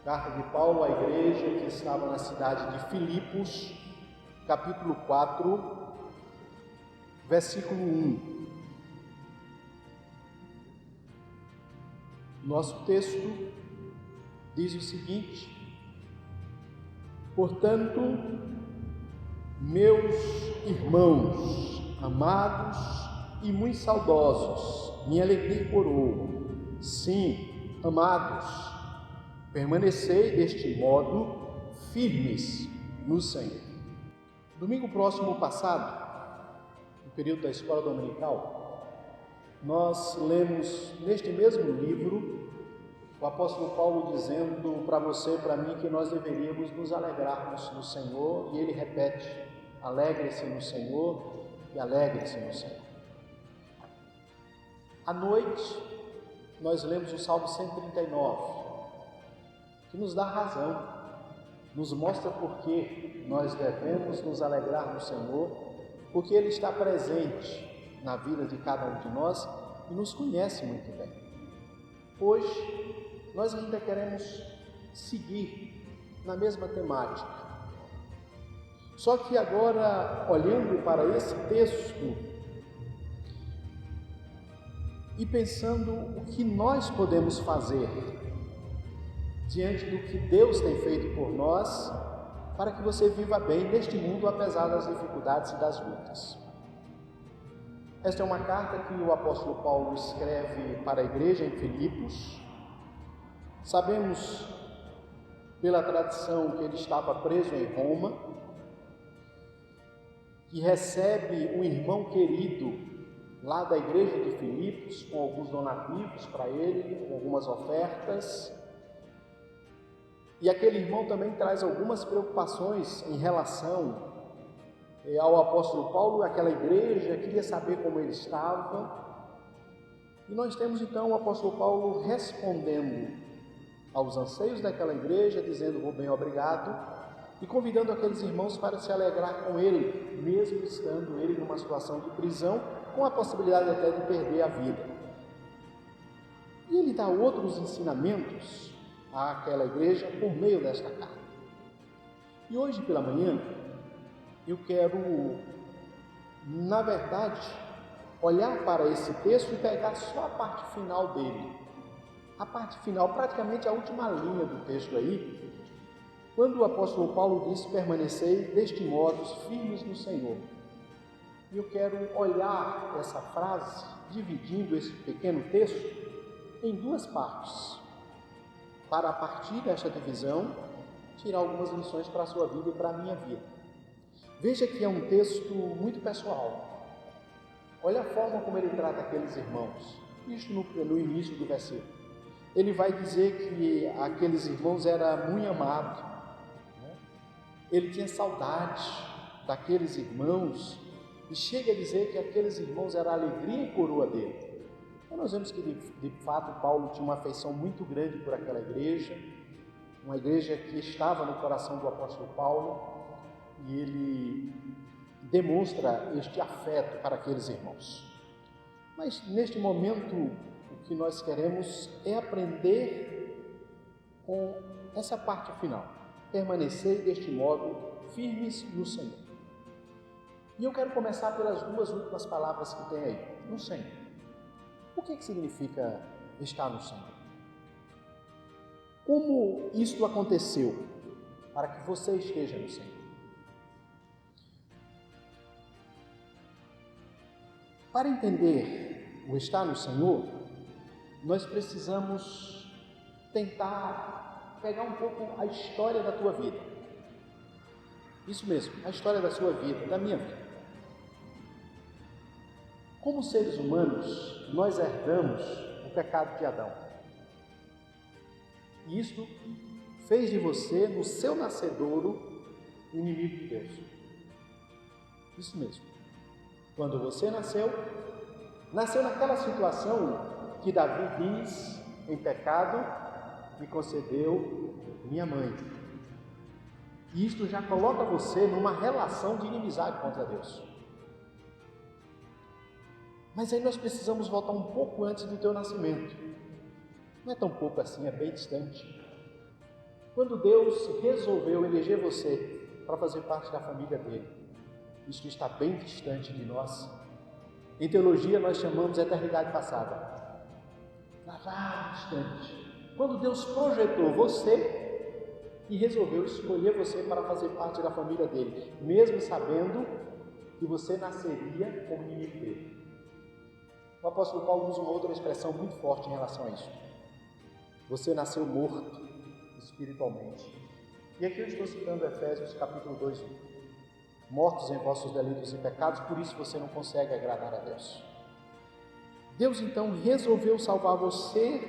Carta de Paulo à igreja que estava na cidade de Filipos, capítulo 4, versículo 1. Nosso texto diz o seguinte: portanto, meus irmãos, amados e muito saudosos, minha alegria e coroa, sim, amados, permanecei deste modo firmes no Senhor. Domingo próximo passado, no período da escola dominical, nós lemos neste mesmo livro o apóstolo Paulo dizendo para você e para mim que nós deveríamos nos alegrarmos no Senhor, e ele repete: alegre-se no Senhor e alegre-se no Senhor. À noite, nós lemos o Salmo 139, que nos dá razão, nos mostra por que nós devemos nos alegrar no Senhor, porque Ele está presente na vida de cada um de nós e nos conhece muito bem. Hoje, nós ainda queremos seguir na mesma temática, só que agora, olhando para esse texto e pensando o que nós podemos fazer diante do que Deus tem feito por nós, para que você viva bem neste mundo, apesar das dificuldades e das lutas. Esta é uma carta que o apóstolo Paulo escreve para a igreja em Filipos. Sabemos pela tradição que ele estava preso em Roma, que recebe um irmão querido lá da igreja de Filipos, com alguns donativos para ele, com algumas ofertas. E aquele irmão também traz algumas preocupações em relação ao apóstolo Paulo. Aquela igreja queria saber como ele estava. E nós temos então o apóstolo Paulo respondendo aos anseios daquela igreja, dizendo: vou bem, obrigado, e convidando aqueles irmãos para se alegrar com ele, mesmo estando ele numa situação de prisão, com a possibilidade até de perder a vida. E ele dá outros ensinamentos àquela igreja por meio desta carta. E hoje pela manhã eu quero, na verdade, olhar para esse texto e pegar só a parte final dele. A parte final, praticamente a última linha do texto aí, quando o apóstolo Paulo diz: permanecei deste modo firmes no Senhor. E eu quero olhar essa frase, dividindo esse pequeno texto em duas partes, para a partir desta divisão tirar algumas lições para a sua vida e para a minha vida. Veja que é um texto muito pessoal. Olha a forma como ele trata aqueles irmãos. Isto no início do versículo. Ele vai dizer que aqueles irmãos eram muito amados, né? Ele tinha saudade daqueles irmãos e chega a dizer que aqueles irmãos eram a alegria e coroa dele. Então nós vemos que de fato Paulo tinha uma afeição muito grande por aquela igreja, uma igreja que estava no coração do apóstolo Paulo, e ele demonstra este afeto para aqueles irmãos. Mas neste momento o que nós queremos é aprender com essa parte final: permanecer deste modo firmes no Senhor. E eu quero começar pelas duas últimas palavras que tem aí: no Senhor. O que significa estar no Senhor? Como isto aconteceu para que você esteja no Senhor? Para entender o estar no Senhor, nós precisamos tentar pegar um pouco a história da tua vida. Isso mesmo, a história da sua vida, da minha vida. Como seres humanos, nós herdamos o pecado de Adão. E isto fez de você, no seu nascedouro, o inimigo de Deus. Isso mesmo. Quando você nasceu naquela situação que Davi diz: em pecado me concedeu minha mãe. E isto já coloca você numa relação de inimizade contra Deus. Mas aí nós precisamos voltar um pouco antes do teu nascimento. Não é tão pouco assim, é bem distante. Quando Deus resolveu eleger você para fazer parte da família dele, isso está bem distante de nós. Em teologia nós chamamos de eternidade passada. Lá distante. Quando Deus projetou você e resolveu escolher você para fazer parte da família dele, mesmo sabendo que você nasceria como inimigo dele. O apóstolo Paulo usa uma outra expressão muito forte em relação a isso. Você nasceu morto espiritualmente. E aqui eu estou citando Efésios capítulo 2, 1. Mortos em vossos delitos e pecados, por isso você não consegue agradar a Deus. Deus então resolveu salvar você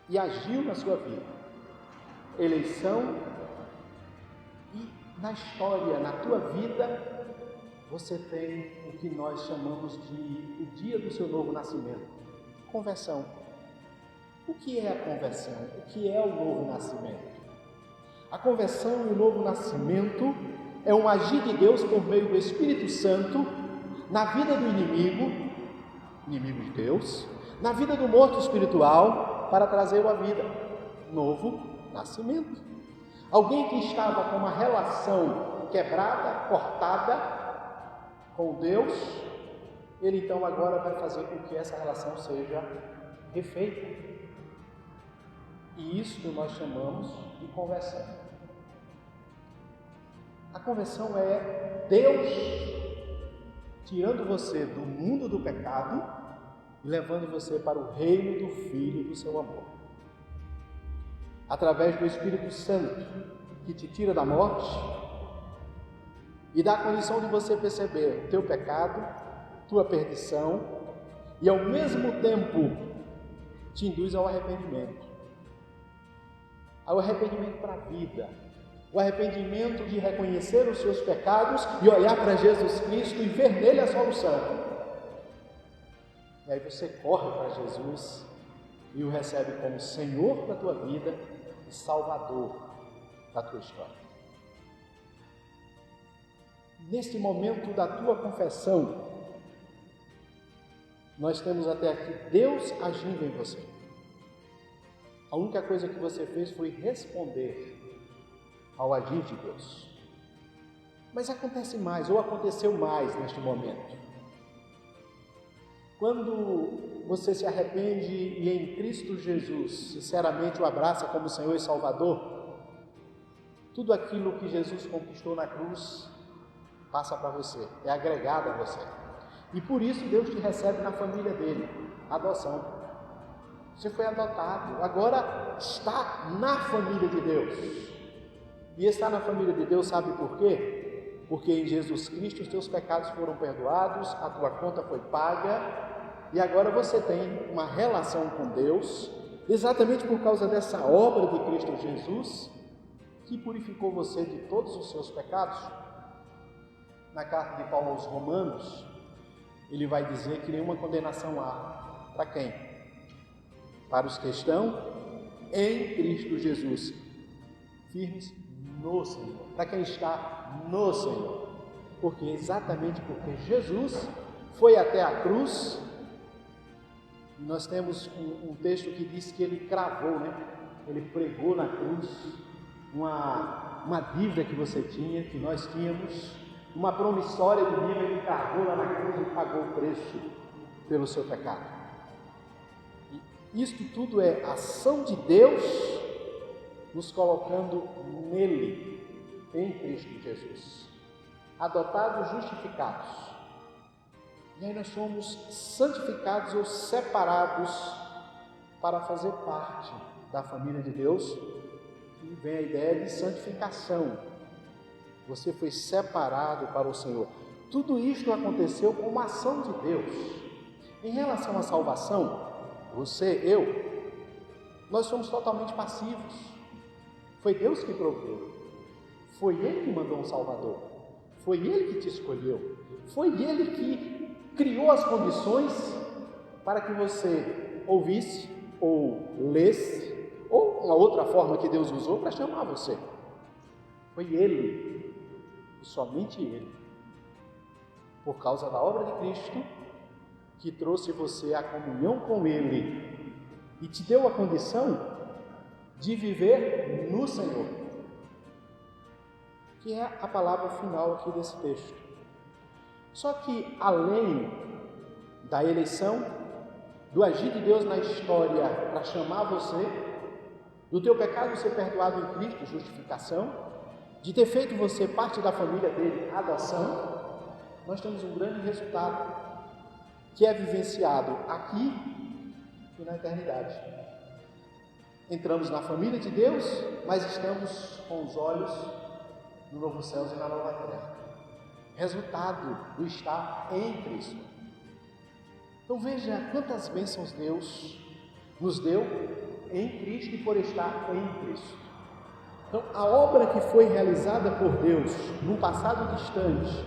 e agiu na sua vida. Eleição e na história, na tua vida, você tem o que nós chamamos de o dia do seu novo nascimento. Conversão. O que é a conversão? O que é o novo nascimento? A conversão e o novo nascimento é um agir de Deus por meio do Espírito Santo na vida do inimigo de Deus, na vida do morto espiritual, para trazê-lo à vida. Novo nascimento. Alguém que estava com uma relação quebrada, cortada com Deus, ele então agora vai fazer com que essa relação seja refeita. E isso nós chamamos de conversão. A conversão é Deus tirando você do mundo do pecado e levando você para o reino do Filho do seu amor. Através do Espírito Santo, que te tira da morte e dá a condição de você perceber o teu pecado, tua perdição, e ao mesmo tempo te induz ao arrependimento para a vida, o arrependimento de reconhecer os seus pecados e olhar para Jesus Cristo e ver nele a solução. E aí você corre para Jesus e o recebe como Senhor da tua vida e Salvador da tua história. Neste momento da tua confessão, nós temos até aqui Deus agindo em você. A única coisa que você fez foi responder ao agir de Deus. Mas acontece mais, ou aconteceu mais neste momento. Quando você se arrepende e em Cristo Jesus, sinceramente o abraça como Senhor e Salvador, tudo aquilo que Jesus conquistou na cruz passa para você, é agregado a você. E por isso Deus te recebe na família dele, adoção. Você foi adotado, agora está na família de Deus. E estar na família de Deus, sabe por quê? Porque em Jesus Cristo os teus pecados foram perdoados, a tua conta foi paga, e agora você tem uma relação com Deus, exatamente por causa dessa obra de Cristo Jesus, que purificou você de todos os seus pecados. Na carta de Paulo aos Romanos, ele vai dizer que nenhuma condenação há. Para quem? Para os que estão em Cristo Jesus, firmes no Senhor. Para quem está no Senhor. Exatamente porque Jesus foi até a cruz. Nós temos um texto que diz que ele cravou, Ele pregou na cruz uma dívida que você tinha, que nós tínhamos, uma promissória de dívida, ele carregou lá na cruz e pagou o preço pelo seu pecado. E isto tudo é ação de Deus nos colocando nele, em Cristo Jesus, adotados, justificados. E aí nós somos santificados ou separados para fazer parte da família de Deus. E vem a ideia de santificação. Você foi separado para o Senhor. Tudo isto aconteceu com uma ação de Deus. Em relação à salvação, você, eu, nós somos totalmente passivos. Foi Deus que proveu. Foi Ele que mandou um Salvador. Foi Ele que te escolheu. Foi Ele que criou as condições para que você ouvisse ou lesse, ou uma outra forma que Deus usou para chamar você. Foi Ele, e somente Ele, por causa da obra de Cristo, que trouxe você à comunhão com Ele e te deu a condição de viver no Senhor, que é a palavra final aqui desse texto. Só que além da eleição, do agir de Deus na história para chamar você, do teu pecado ser perdoado em Cristo, justificação, de ter feito você parte da família dele, adoção, nós temos um grande resultado que é vivenciado aqui e na eternidade. Entramos na família de Deus, mas estamos com os olhos no novo céu e na nova terra. Resultado do estar em Cristo. Então veja quantas bênçãos Deus nos deu em Cristo e por estar em Cristo. Então a obra que foi realizada por Deus num passado distante,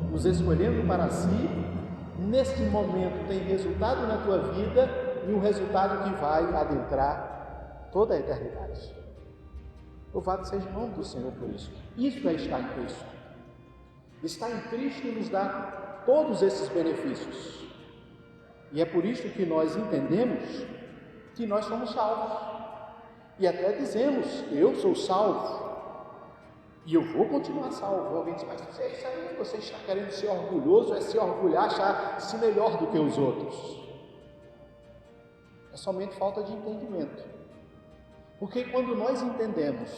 nos escolhendo para si, neste momento tem resultado na tua vida e um resultado que vai adentrar toda a eternidade. Louvado seja o nome do Senhor por isso. Isso é estar em Cristo. Estar em Cristo nos dá todos esses benefícios. E é por isso que nós entendemos que nós somos salvos. E até dizemos, eu sou salvo. E eu vou continuar salvo. Alguém diz, mas isso aí, você está querendo ser orgulhoso, é se orgulhar, achar-se melhor do que os outros. É somente falta de entendimento. Porque quando nós entendemos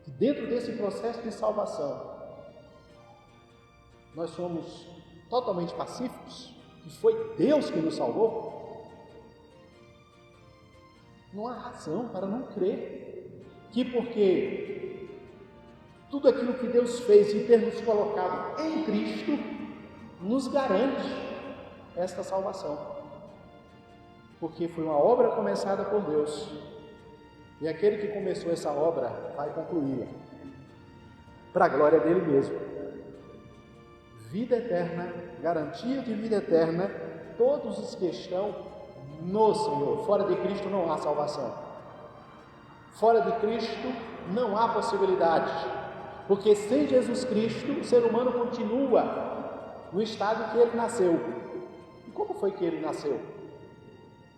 que dentro desse processo de salvação, nós somos totalmente pacíficos, que foi Deus que nos salvou, não há razão para não crer que porque tudo aquilo que Deus fez e ter nos colocado em Cristo nos garante esta salvação, porque foi uma obra começada por Deus e aquele que começou essa obra vai concluí-la para a glória dele mesmo. Vida eterna, garantia de vida eterna, todos os que estão no Senhor. Fora de Cristo não há salvação. Fora de Cristo não há possibilidade. Porque sem Jesus Cristo, o ser humano continua no estado que ele nasceu. E como foi que ele nasceu?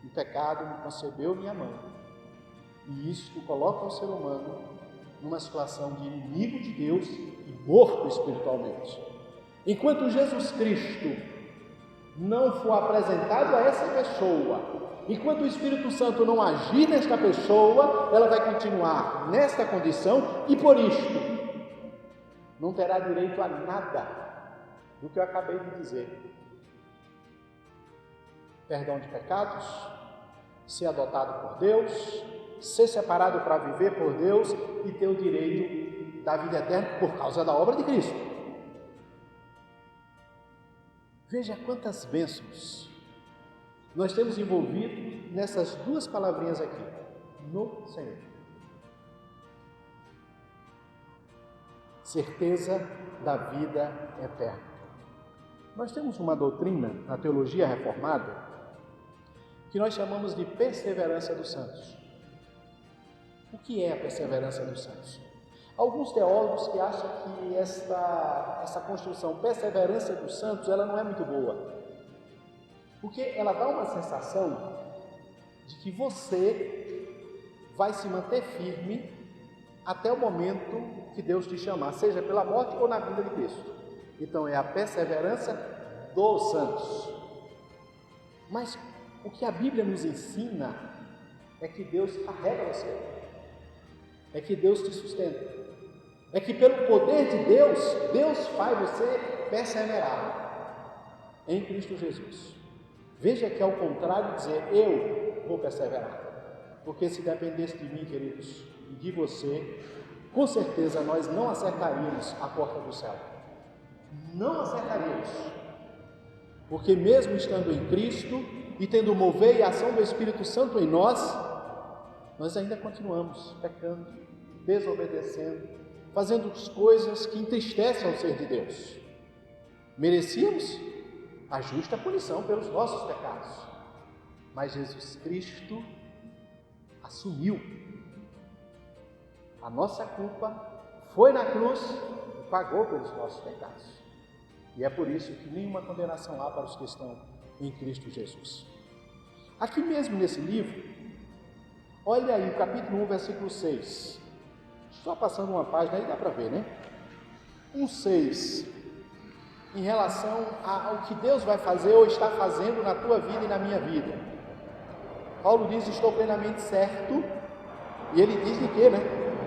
Em pecado me concebeu minha mãe. E isto coloca o ser humano numa situação de inimigo de Deus e morto espiritualmente. Enquanto Jesus Cristo não for apresentado a essa pessoa, enquanto o Espírito Santo não agir nesta pessoa, ela vai continuar nesta condição e por isto não terá direito a nada do que eu acabei de dizer. Perdão de pecados, ser adotado por Deus, ser separado para viver por Deus e ter o direito da vida eterna por causa da obra de Cristo. Veja quantas bênçãos nós temos envolvido nessas duas palavrinhas aqui, no Senhor. Certeza da vida eterna. Nós temos uma doutrina na teologia reformada que nós chamamos de perseverança dos santos. O que é a perseverança dos santos? Alguns teólogos que acham que essa construção perseverança dos santos, ela não é muito boa, porque ela dá uma sensação de que você vai se manter firme até o momento que Deus te chamar, seja pela morte ou na vinda de Cristo. Então é a perseverança dos santos. Mas o que a Bíblia nos ensina é que Deus carrega você, é que Deus te sustenta. É que pelo poder de Deus, Deus faz você perseverar em Cristo Jesus. Veja que é o contrário de dizer, eu vou perseverar. Porque se dependesse de mim, queridos, e de você, com certeza nós não acertaríamos a porta do céu. Não acertaríamos. Porque mesmo estando em Cristo e tendo o mover e a ação do Espírito Santo em nós ainda continuamos pecando, desobedecendo, fazendo coisas que entristecem ao ser de Deus. Merecíamos a justa punição pelos nossos pecados, mas Jesus Cristo assumiu a nossa culpa, foi na cruz e pagou pelos nossos pecados. E é por isso que nenhuma condenação há para os que estão em Cristo Jesus. Aqui mesmo nesse livro, Olha aí, capítulo 1, versículo 6. Só passando uma página aí, dá para ver, né? 1,6. Em relação ao que Deus vai fazer ou está fazendo na tua vida e na minha vida. Paulo diz, estou plenamente certo, e ele diz de quê, né?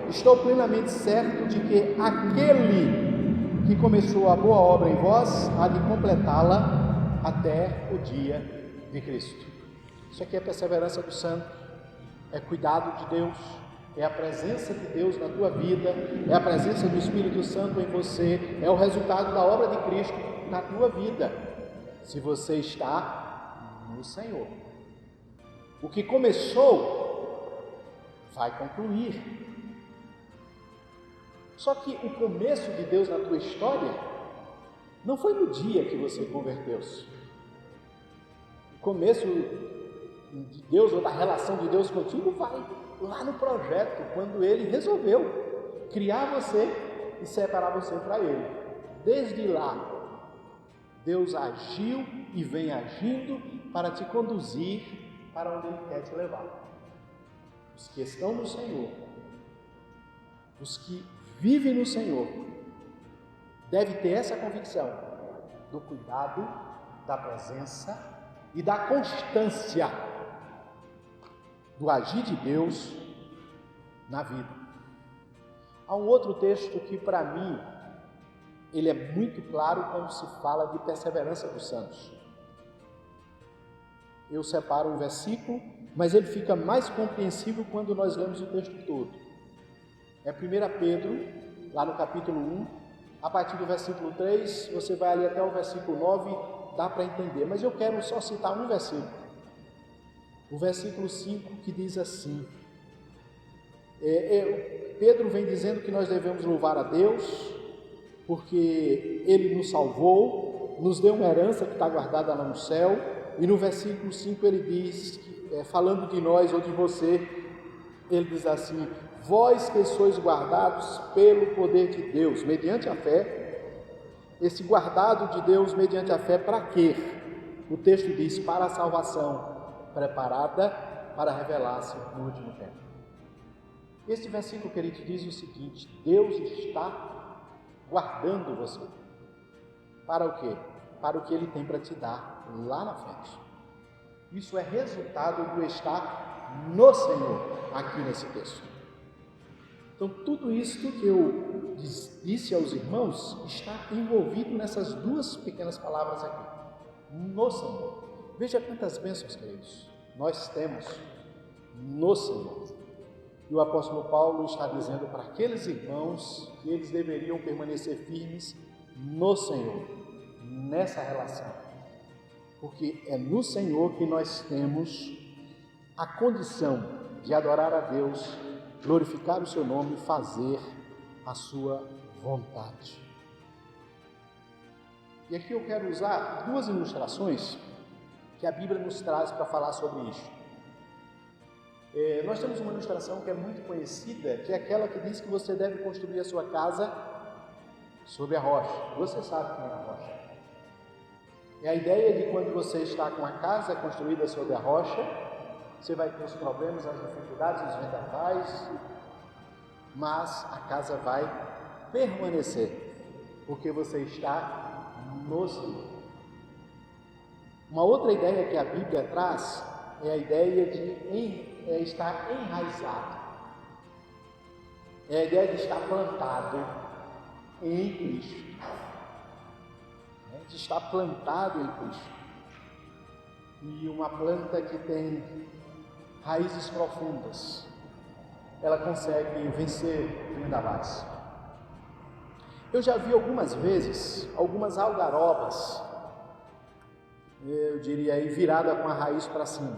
Estou plenamente certo de que aquele que começou a boa obra em vós, há de completá-la até o dia de Cristo. Isso aqui é perseverança do santo, é cuidado de Deus, é a presença de Deus na tua vida, é a presença do Espírito Santo em você, é o resultado da obra de Cristo na tua vida, se você está no Senhor. O que começou, vai concluir. Só que o começo de Deus na tua história, não foi no dia que você converteu-se. O começo de Deus, ou da relação de Deus contigo, vai lá no projeto, quando Ele resolveu criar você e separar você para Ele. Desde lá, Deus agiu e vem agindo para te conduzir para onde Ele quer te levar. Os que estão no Senhor, os que vivem no Senhor, devem ter essa convicção do cuidado, da presença e da constância do agir de Deus na vida. Há um outro texto que, para mim, ele é muito claro quando se fala de perseverança dos santos. Eu separo um versículo, mas ele fica mais compreensível quando nós lemos o texto todo. É 1 Pedro, lá no capítulo 1, a partir do versículo 3, você vai ali até o versículo 9, dá para entender, mas eu quero só citar um versículo. O versículo 5, que diz assim, Pedro vem dizendo que nós devemos louvar a Deus, porque Ele nos salvou, nos deu uma herança que está guardada lá no céu, e no versículo 5 ele diz, falando de nós ou de você, ele diz assim, vós que sois guardados pelo poder de Deus, mediante a fé. Esse guardado de Deus mediante a fé, para quê? O texto diz, para a salvação, preparada para revelar-se no último tempo. Este versículo, querido, diz o seguinte, Deus está guardando você. Para o quê? Para o que Ele tem para te dar lá na frente. Isso é resultado do estar no Senhor, aqui nesse texto. Então, tudo isso que eu disse aos irmãos está envolvido nessas duas pequenas palavras aqui, no Senhor. Veja quantas bênçãos, queridos, nós temos no Senhor. E o apóstolo Paulo está dizendo para aqueles irmãos que eles deveriam permanecer firmes no Senhor, nessa relação. Porque é no Senhor que nós temos a condição de adorar a Deus, glorificar o seu nome e fazer a sua vontade. E aqui eu quero usar duas ilustrações que a Bíblia nos traz para falar sobre isso. Nós temos uma ilustração que é muito conhecida, que é aquela que diz que você deve construir a sua casa sobre a rocha. Você sabe quem é a rocha. É a ideia de quando você está com a casa construída sobre a rocha, você vai ter os problemas, as dificuldades, os vendavais, mas a casa vai permanecer, porque você está no Senhor. Uma outra ideia que a Bíblia traz é a ideia de estar enraizado. É a ideia de estar plantado em Cristo. De estar plantado em Cristo. E uma planta que tem raízes profundas, ela consegue vencer vendavais. Eu já vi algumas vezes, algumas algarobas, eu diria aí, virada com a raiz para cima.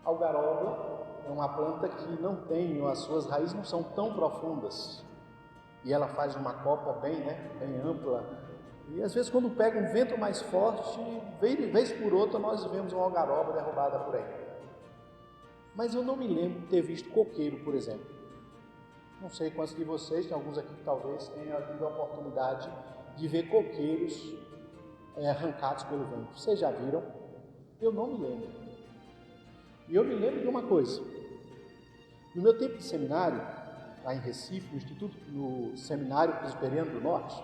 Algaroba é uma planta que não tem, as suas raízes não são tão profundas, e ela faz uma copa bem ampla. E às vezes quando pega um vento mais forte, vez por outra nós vemos uma algaroba derrubada por aí. Mas eu não me lembro de ter visto coqueiro, por exemplo. Não sei quantos de vocês, tem alguns aqui que talvez tenham tido a oportunidade de ver coqueiros arrancados pelo vento. Vocês já viram? Eu não me lembro. E eu me lembro de uma coisa. No meu tempo de seminário, lá em Recife, no Seminário Presbiteriano do Norte,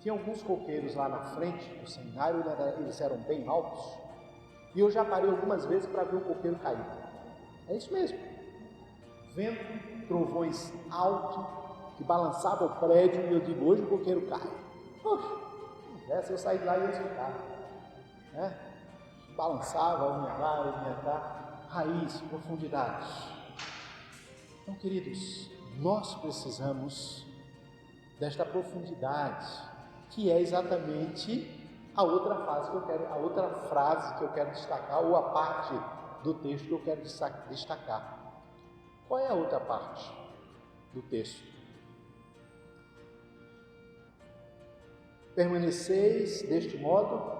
tinha alguns coqueiros lá na frente do seminário, eles eram bem altos, e eu já parei algumas vezes para ver o coqueiro cair. É isso mesmo. Vento, trovões altos, que balançava o prédio, e eu digo, hoje o coqueiro cai. Poxa, se eu sair de lá, eles ficaram. Né? Balançava, aumentar, raiz, profundidade. Então, queridos, nós precisamos desta profundidade, que é exatamente a outra frase que eu quero destacar, ou a parte do texto que eu quero destacar. Qual é a outra parte do texto? Permaneceis deste modo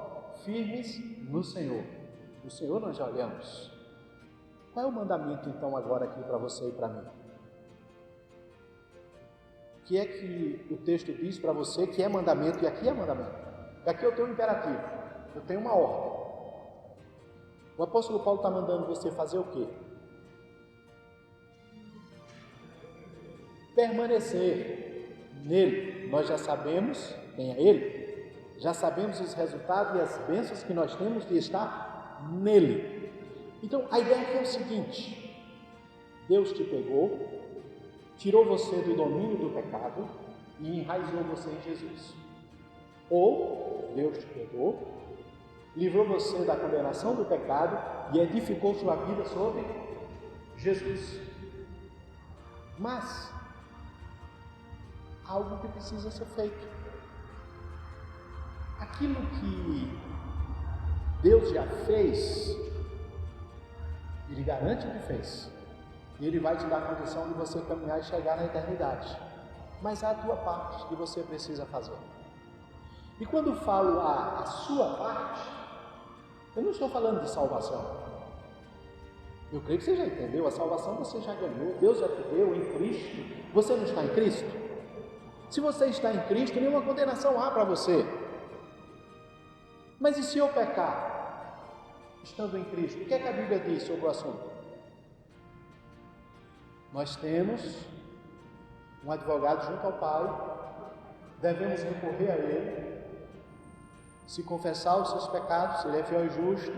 firmes no Senhor. No Senhor nós já olhamos. Qual é o mandamento então agora aqui para você e para mim? O que é que o texto diz para você que é mandamento e aqui é mandamento? E aqui eu tenho um imperativo, eu tenho uma ordem. O apóstolo Paulo está mandando você fazer o quê? Permanecer nele. Nós já sabemos quem é ele, já sabemos os resultados e as bênçãos que nós temos de estar nele. Então a ideia aqui é o seguinte: Deus te pegou, tirou você do domínio do pecado e enraizou você em Jesus. Ou Deus te pegou, livrou você da condenação do pecado e edificou sua vida sobre Jesus. Mas algo que precisa ser feito. Aquilo que Deus já fez, Ele garante que fez. E Ele vai te dar a condição de você caminhar e chegar na eternidade. Mas há a tua parte que você precisa fazer. E quando falo a sua parte, eu não estou falando de salvação. Eu creio que você já entendeu, a salvação você já ganhou, Deus já te deu em Cristo. Você não está em Cristo? Se você está em Cristo, nenhuma condenação há para você. Mas e se eu pecar, estando em Cristo? O que é que a Bíblia diz sobre o assunto? Nós temos um advogado junto ao Pai, devemos recorrer a Ele, se confessar os seus pecados, Ele é fiel e justo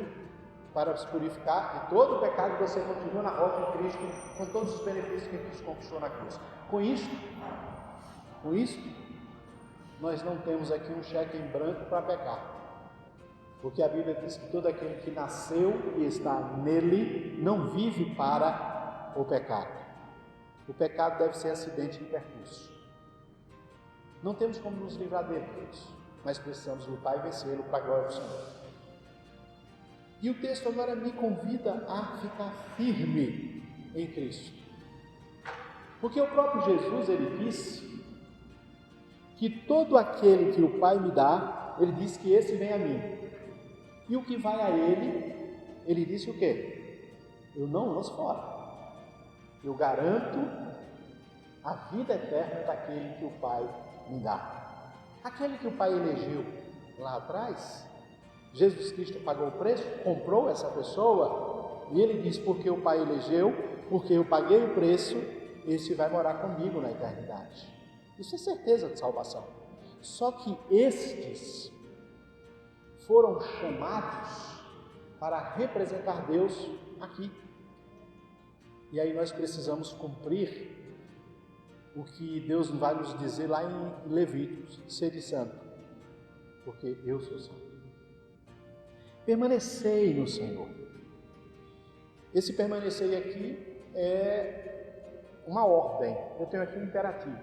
para se purificar de todo o pecado, você continua na rocha em Cristo, com todos os benefícios que Cristo conquistou na cruz. Com isto, nós não temos aqui um cheque em branco para pecar. Porque a Bíblia diz que todo aquele que nasceu e está nele não vive para o pecado. O pecado deve ser acidente de percurso. Não temos como nos livrar dele, Deus, mas precisamos lutar e vencê-lo para a glória do Senhor. E o texto agora me convida a ficar firme em Cristo. Porque o próprio Jesus, ele disse que todo aquele que o Pai me dá, ele diz que esse vem a mim. E o que vai a ele disse o quê? Eu não lanço fora. Eu garanto a vida eterna daquele que o Pai me dá. Aquele que o Pai elegeu lá atrás, Jesus Cristo pagou o preço, comprou essa pessoa, e ele diz, porque o Pai elegeu, porque eu paguei o preço, esse vai morar comigo na eternidade. Isso é certeza de salvação. Só que estes foram chamados para representar Deus aqui. E aí nós precisamos cumprir o que Deus vai nos dizer lá em Levíticos: sede santo, porque eu sou santo. Permanecei no Senhor. Esse permanecer aqui é uma ordem. Eu tenho aqui um imperativo.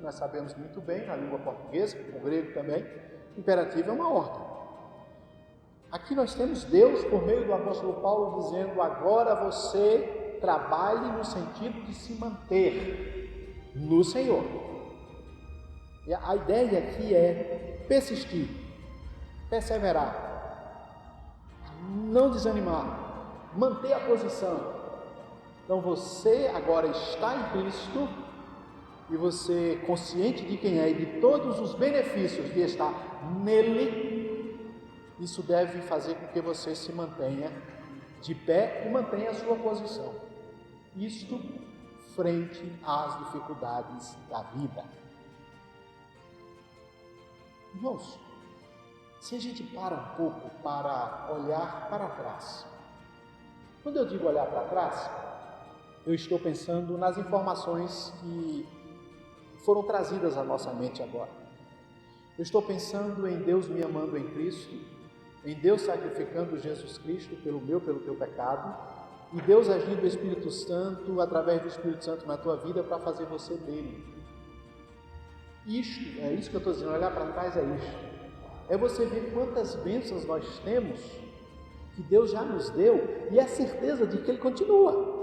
Nós sabemos muito bem, na língua portuguesa, no grego também, imperativo é uma ordem. Aqui nós temos Deus, por meio do apóstolo Paulo, dizendo: agora você trabalhe no sentido de se manter no Senhor. E a ideia aqui é persistir, perseverar, não desanimar, manter a posição. Então você agora está em Cristo e você, consciente de quem é e de todos os benefícios de estar nele, isso deve fazer com que você se mantenha de pé e mantenha a sua posição. Isto frente às dificuldades da vida. Irmãos, se a gente para um pouco para olhar para trás, quando eu digo olhar para trás, eu estou pensando nas informações que foram trazidas à nossa mente agora. Eu estou pensando em Deus me amando em Cristo, em Deus sacrificando Jesus Cristo pelo teu pecado, e Deus agindo o Espírito Santo, através do Espírito Santo na tua vida, para fazer você dele. Isto, é isso que eu estou dizendo, olhar para trás é isto. É você ver quantas bênçãos nós temos, que Deus já nos deu, e a certeza de que Ele continua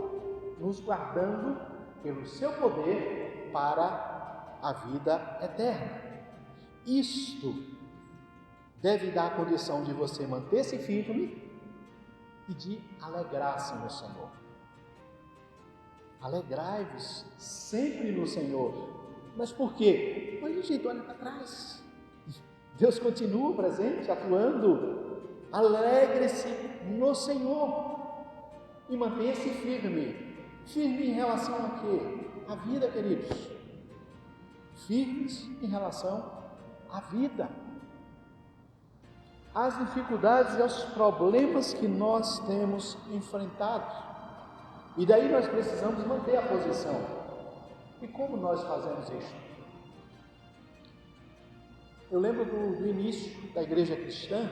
nos guardando pelo seu poder para a vida eterna. Isto deve dar a condição de você manter-se firme e de alegrar-se no Senhor. Alegrai-vos sempre no Senhor. Mas por quê? Olha, gente, olha para trás. Deus continua presente, atuando. Alegre-se no Senhor e mantenha-se firme. Firme em relação a quê? A vida, queridos. Firmes em relação à vida. Às dificuldades e aos problemas que nós temos enfrentado. E daí nós precisamos manter a posição. E como nós fazemos isso? Eu lembro do início da igreja cristã,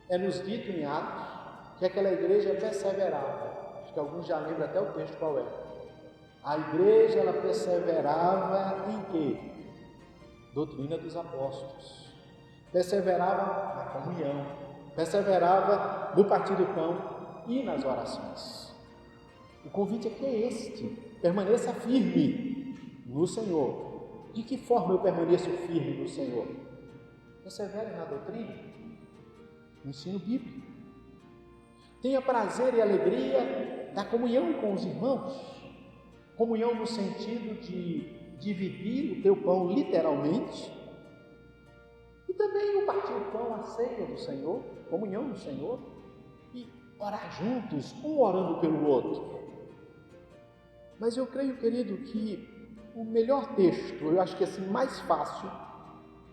é nos dito em Atos que aquela igreja perseverava. Acho que alguns já lembram até o texto qual é. A igreja, ela perseverava em quê? Doutrina dos apóstolos. Perseverava na comunhão, perseverava no partir do pão e nas orações. O convite aqui é este: permaneça firme no Senhor. De que forma eu permaneço firme no Senhor? Persevere na doutrina, no ensino bíblico. Tenha prazer e alegria da comunhão com os irmãos. Comunhão no sentido de dividir o teu pão literalmente. E também o partir o pão, a ceia do Senhor, comunhão no Senhor, e orar juntos, um orando pelo outro. Mas eu creio, querido, que o melhor texto, eu acho que assim mais fácil,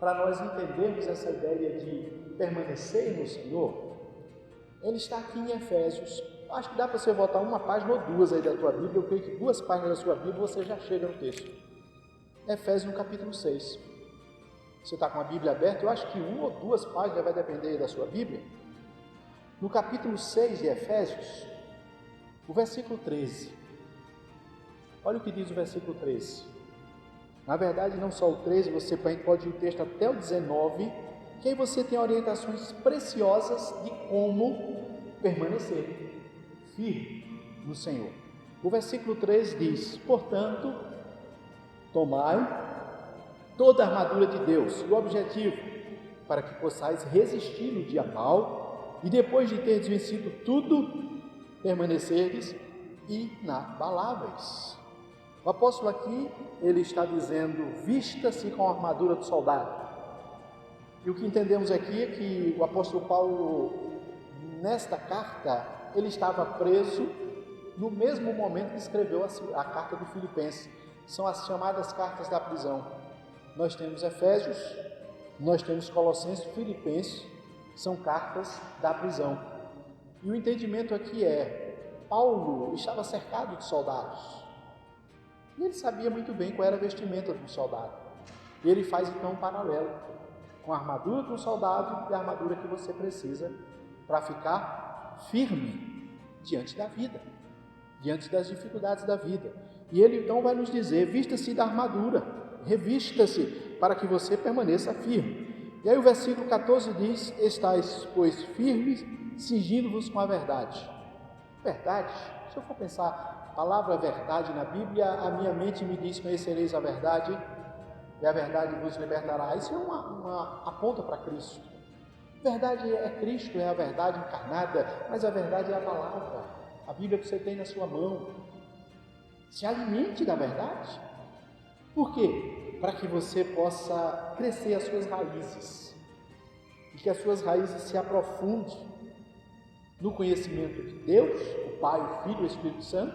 para nós entendermos essa ideia de permanecer no Senhor, ele está aqui em Efésios. Acho que dá para você voltar uma página ou duas aí da tua Bíblia, eu creio que 2 páginas da sua Bíblia você já chega no texto. Efésios no capítulo 6. Você está com a Bíblia aberta, eu acho que 1 ou 2 páginas vai depender da sua Bíblia. No capítulo 6 de Efésios, o versículo 13. Olha o que diz o versículo 13. Na verdade, não só o 13, você pode ir o texto até o 19, que aí você tem orientações preciosas de como permanecer firme no Senhor. O versículo 13 diz: portanto, tomai toda a armadura de Deus. O objetivo, para que possais resistir no dia mau e depois de teres vencido tudo, permanecerdes inabaláveis. O apóstolo aqui, ele está dizendo: vista-se com a armadura do soldado. E o que entendemos aqui é que o apóstolo Paulo, nesta carta, ele estava preso no mesmo momento que escreveu a carta de Filipenses. São as chamadas cartas da prisão. Nós temos Efésios, nós temos Colossenses, Filipenses, são cartas da prisão. E o entendimento aqui é: Paulo estava cercado de soldados. E ele sabia muito bem qual era a vestimenta de um soldado. E ele faz então um paralelo com a armadura de um soldado e a armadura que você precisa para ficar firme diante da vida, diante das dificuldades da vida. E ele então vai nos dizer: vista-se da armadura, revista-se para que você permaneça firme. E aí o versículo 14 diz: estáis, pois, firmes, cingindo-vos com a verdade. Verdade? Se eu for pensar a palavra verdade na Bíblia, a minha mente me diz: conhecereis a verdade e a verdade vos libertará. Isso é uma aponta para Cristo. Verdade é Cristo, é a verdade encarnada, mas a verdade é a palavra, a Bíblia que você tem na sua mão. Se alimente da verdade. Por quê? Para que você possa crescer as suas raízes e que as suas raízes se aprofundem no conhecimento de Deus, o Pai, o Filho e o Espírito Santo,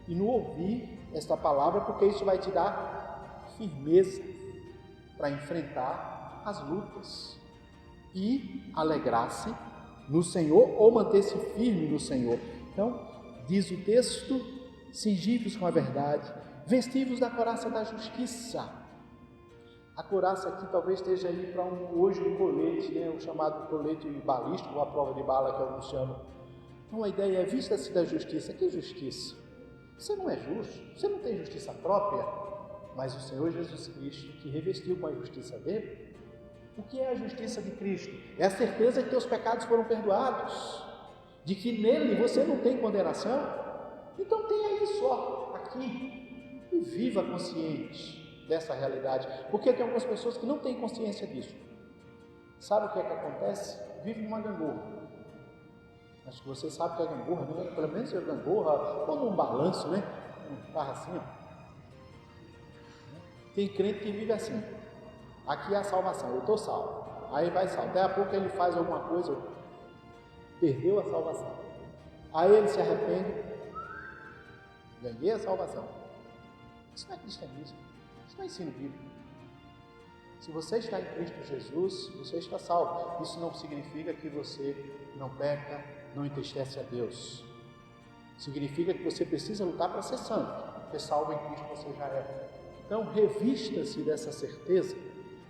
e no ouvir esta palavra, porque isso vai te dar firmeza para enfrentar as lutas e alegrar-se no Senhor ou manter-se firme no Senhor. Então, diz o texto: cingivos com a verdade, vestivos da couraça da justiça. A couraça aqui talvez esteja aí para hoje um colete, né? O chamado colete balístico, ou a prova de bala que alguns chamam. Então a ideia é: vista-se da justiça. Que justiça? Você não é justo, você não tem justiça própria, mas o Senhor Jesus Cristo que revestiu com a justiça dele. O que é a justiça de Cristo? É a certeza de que teus pecados foram perdoados, de que nele você não tem condenação. Então tenha isso aqui e viva consciente dessa realidade, porque tem algumas pessoas que não têm consciência disso. Sabe o que é que acontece? Vive numa gangorra. Acho que você sabe o que é gangorra, né? Pelo menos é gangorra, ou num balanço, né? Um carro assim, ó. Tem crente que vive assim: aqui é a salvação, eu estou salvo. Aí vai salvo. Daí a pouco ele faz alguma coisa, perdeu a salvação. Aí ele se arrepende, ganhei a salvação. Isso não é cristianismo, isso não é ensino bíblico. Se você está em Cristo Jesus, você está salvo. Isso não significa que você não peca, não entristece a Deus. Significa que você precisa lutar para ser santo, porque salvo em Cristo você já é. Então revista-se dessa certeza.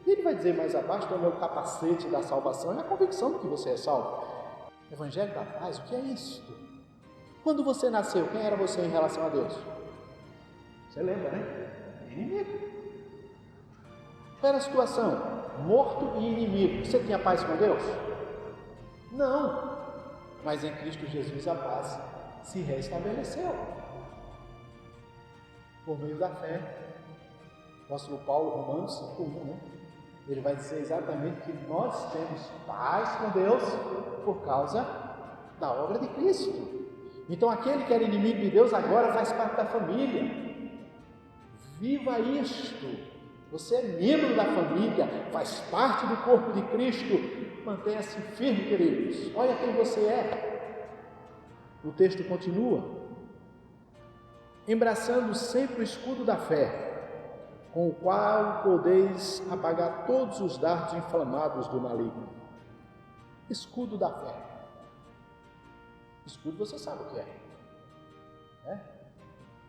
E ele vai dizer mais abaixo: então, o meu capacete da salvação é a convicção de que você é salvo. Evangelho da paz, o que é isto? Quando você nasceu, quem era você em relação a Deus? Você lembra, né? Inimigo. Qual era a situação? Morto e inimigo. Você tinha paz com Deus? Não. Mas em Cristo Jesus a paz se restabeleceu por meio da fé. O apóstolo Paulo, Romanos 5:1, né? Ele vai dizer exatamente que nós temos paz com Deus por causa da obra de Cristo. Então aquele que era inimigo de Deus agora faz parte da família. Viva isto! Você é membro da família, faz parte do corpo de Cristo. Mantenha-se firme, queridos. Olha quem você é. O texto continua: embraçando sempre o escudo da fé, com o qual podeis apagar todos os dardos inflamados do maligno. Escudo da fé. Escudo você sabe o que é.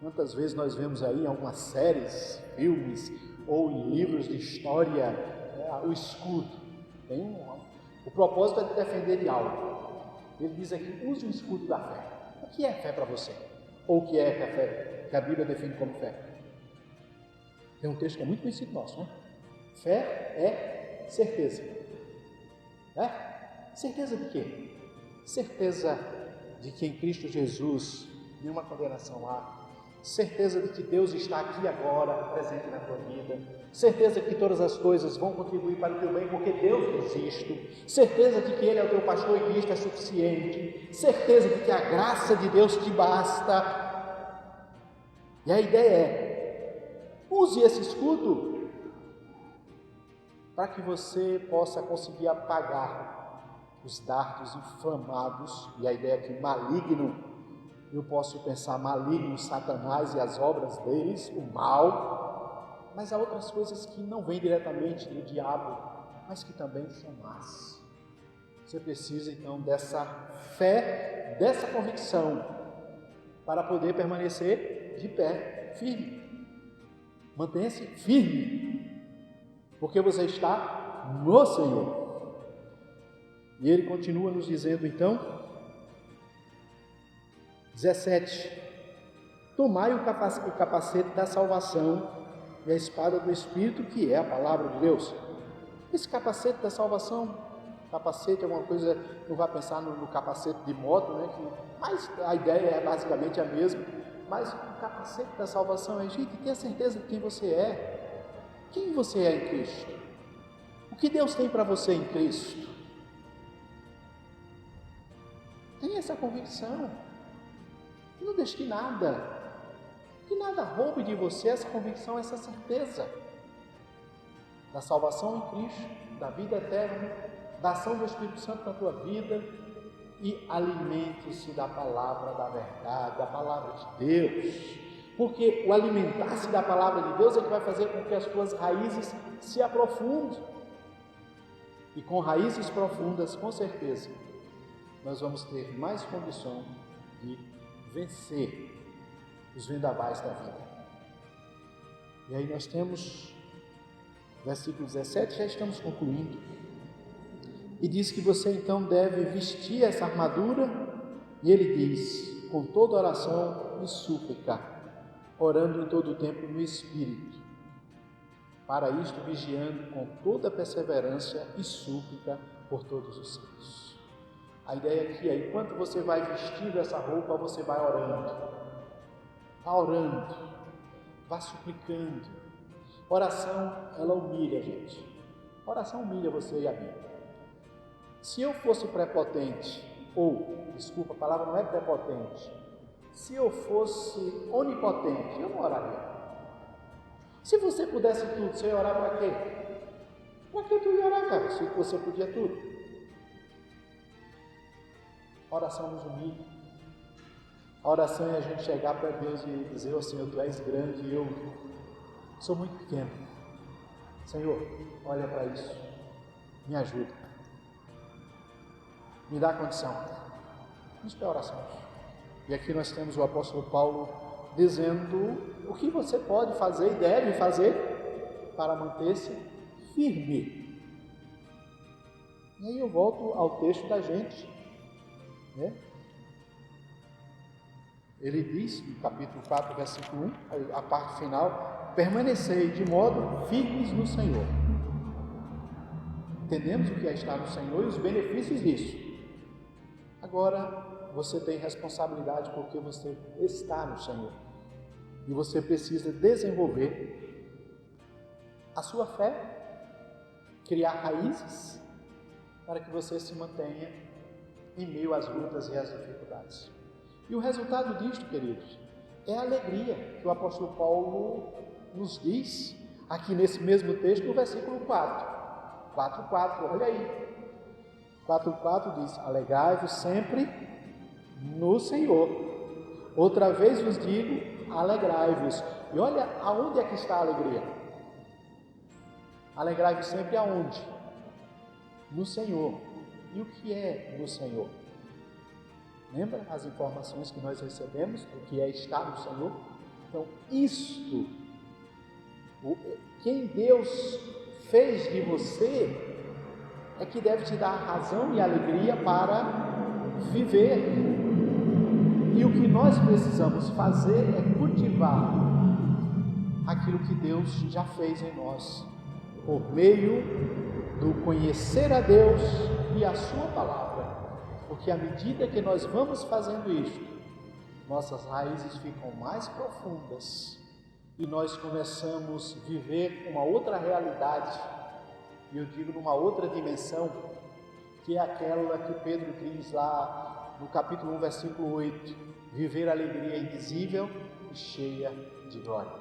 Quantas vezes nós vemos aí em algumas séries, filmes ou em livros de história, o escudo. O propósito é de defender de algo. Ele diz aqui: use o escudo da fé. O que é fé para você? Ou o que é que a fé, que a Bíblia define como fé? Tem um texto que é muito conhecido nosso, né? Fé é certeza. Certeza de quê? Certeza de que em Cristo Jesus nenhuma condenação há. Certeza de que Deus está aqui agora, presente na tua vida. Certeza de que todas as coisas vão contribuir para o teu bem, porque Deus diz isto. Certeza de que Ele é o teu pastor e que isto é suficiente. Certeza de que a graça de Deus te basta. E a ideia é: use esse escudo para que você possa conseguir apagar os dardos inflamados. E a ideia é que maligno, eu posso pensar maligno, Satanás e as obras deles, o mal, mas há outras coisas que não vêm diretamente do diabo, mas que também são más. Você precisa então dessa fé, dessa convicção, para poder permanecer de pé, firme. Mantenha-se firme, porque você está no Senhor. E ele continua nos dizendo então, 17: tomai o capacete da salvação e a espada do Espírito, que é a palavra de Deus. Esse capacete da salvação, capacete é alguma coisa, não vai pensar no capacete de moto, né? Mas a ideia é basicamente a mesma. Mas o capacete da salvação é, gente, tenha certeza de quem você é. Quem você é em Cristo? O que Deus tem para você em Cristo? Tenha essa convicção. Não deixe que nada roube de você essa convicção, essa certeza da salvação em Cristo, da vida eterna, da ação do Espírito Santo na tua vida. e alimente-se da palavra da verdade, da palavra de Deus. Porque o alimentar-se da palavra de Deus é que vai fazer com que as tuas raízes se aprofundem. E com raízes profundas, com certeza, nós vamos ter mais condição de vencer os vendavais da vida. E aí nós temos, versículo 17, já estamos concluindo. E diz que você então deve vestir essa armadura, e ele diz, com toda oração e súplica, orando em todo o tempo no Espírito, para isto vigiando com toda perseverança e súplica por todos os santos. A ideia aqui é, enquanto você vai vestindo essa roupa, você vai orando, vá suplicando. Oração, ela humilha, gente. Oração humilha você e a mim. Se eu fosse prepotente, a palavra não é prepotente, se eu fosse onipotente, eu não oraria. Se você pudesse tudo, você ia orar para quê? Para que tu ia orar, cara, se você podia tudo? A oração nos humilha. A oração é a gente chegar para Deus e dizer, ó Senhor, Tu és grande e eu sou muito pequeno. Senhor, olha para isso, me ajuda, me dá condição. Isso é oração. E aqui nós temos o apóstolo Paulo dizendo o que você pode fazer e deve fazer para manter-se firme. E aí eu volto ao texto da gente, né? Ele diz, no capítulo 4, versículo 1, a parte final, permanecei de modo firmes no Senhor. Entendemos o que é estar no Senhor e os benefícios disso. Agora, você tem responsabilidade porque você está no Senhor. E você precisa desenvolver a sua fé, criar raízes para que você se mantenha em meio às lutas e às dificuldades. E o resultado disto, queridos, é a alegria que o apóstolo Paulo nos diz aqui nesse mesmo texto, no versículo 4. 4:4, olha aí. 4:4 diz, alegrai-vos sempre no Senhor. Outra vez vos digo, alegrai-vos. E olha aonde é que está a alegria. Alegrai-vos sempre aonde? No Senhor. E o que é no Senhor? Lembra as informações que nós recebemos do que é estar no Senhor? Então, isto, quem Deus fez de você, é que deve te dar razão e alegria para viver. E o que nós precisamos fazer é cultivar aquilo que Deus já fez em nós, por meio do conhecer a Deus e a sua palavra. Porque à medida que nós vamos fazendo isto, nossas raízes ficam mais profundas e nós começamos a viver uma outra realidade, e eu digo numa outra dimensão, que é aquela que Pedro diz lá no capítulo 1, versículo 8, viver a alegria indizível e cheia de glória.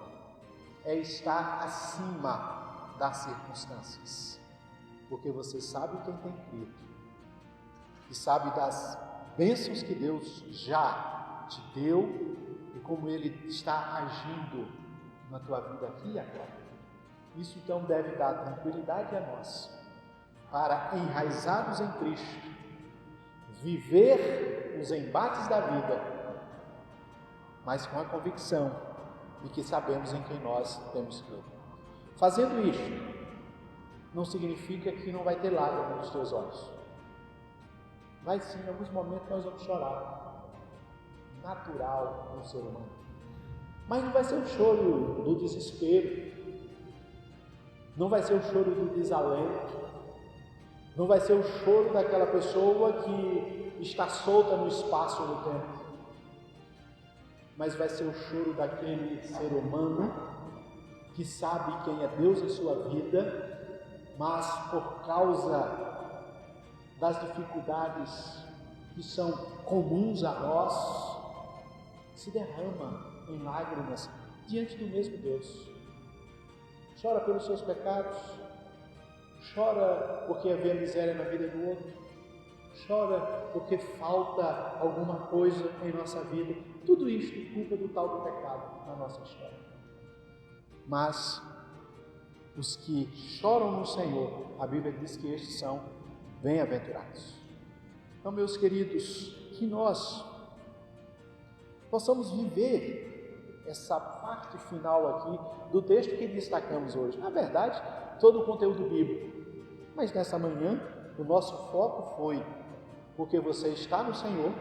É estar acima das circunstâncias, porque você sabe quem tem crido, e sabe das bênçãos que Deus já te deu e como Ele está agindo na tua vida aqui e agora. Isso então deve dar tranquilidade a nós, para enraizados em Cristo, viver os embates da vida, mas com a convicção de que sabemos em quem nós temos crido. Fazendo isto, não significa que não vai ter lágrimas nos teus olhos. Vai sim, em alguns momentos nós vamos chorar, natural no ser humano, mas não vai ser o choro do desespero, não vai ser o choro do desalento, não vai ser o choro daquela pessoa que está solta no espaço e no tempo, mas vai ser o choro daquele ser humano que sabe quem é Deus em sua vida, mas por causa das dificuldades que são comuns a nós, se derrama em lágrimas diante do mesmo Deus. Chora pelos seus pecados, chora porque vê a miséria na vida do outro, chora porque falta alguma coisa em nossa vida. Tudo isto é culpa do tal do pecado na nossa história. Mas os que choram no Senhor, a Bíblia diz que estes são bem-aventurados. Então, meus queridos, que nós possamos viver essa parte final aqui do texto que destacamos hoje. Na verdade, todo o conteúdo bíblico. Mas nessa manhã, o nosso foco foi: porque você está no Senhor,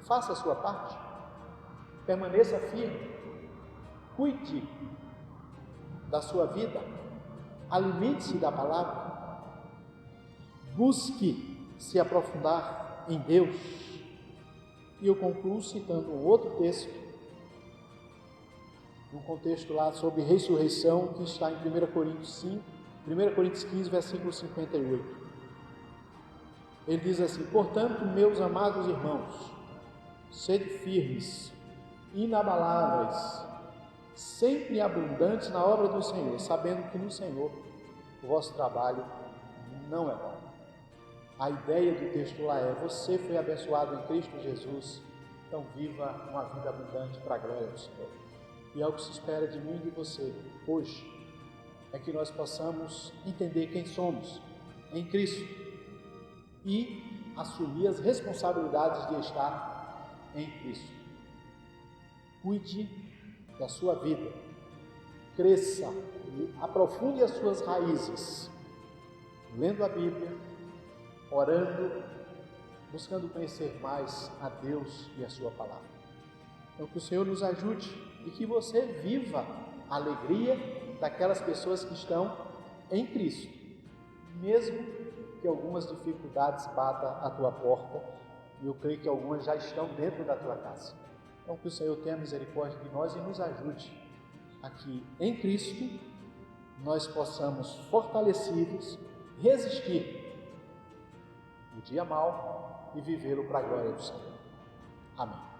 faça a sua parte, permaneça firme, cuide da sua vida, alimente-se da palavra, busque se aprofundar em Deus. E eu concluo citando um outro texto, um contexto lá sobre ressurreição, que está em 1 Coríntios 15, versículo 58. Ele diz assim: portanto, meus amados irmãos, sede firmes, inabaláveis, sempre abundantes na obra do Senhor, sabendo que no Senhor o vosso trabalho não é vão. A ideia do texto lá é: você foi abençoado em Cristo Jesus, então viva uma vida abundante para a glória do Senhor. E é o que se espera de mim e de você hoje, é que nós possamos entender quem somos em Cristo e assumir as responsabilidades de estar em Cristo. Cuide da sua vida, cresça e aprofunde as suas raízes, lendo a Bíblia, orando, buscando conhecer mais a Deus e a sua palavra. Então, que o Senhor nos ajude e que você viva a alegria daquelas pessoas que estão em Cristo, mesmo que algumas dificuldades batam à tua porta, e eu creio que algumas já estão dentro da tua casa. Então, que o Senhor tenha misericórdia de nós e nos ajude a que em Cristo nós possamos, fortalecidos, resistir o dia mau e vivê-lo para a glória do Senhor. Amém.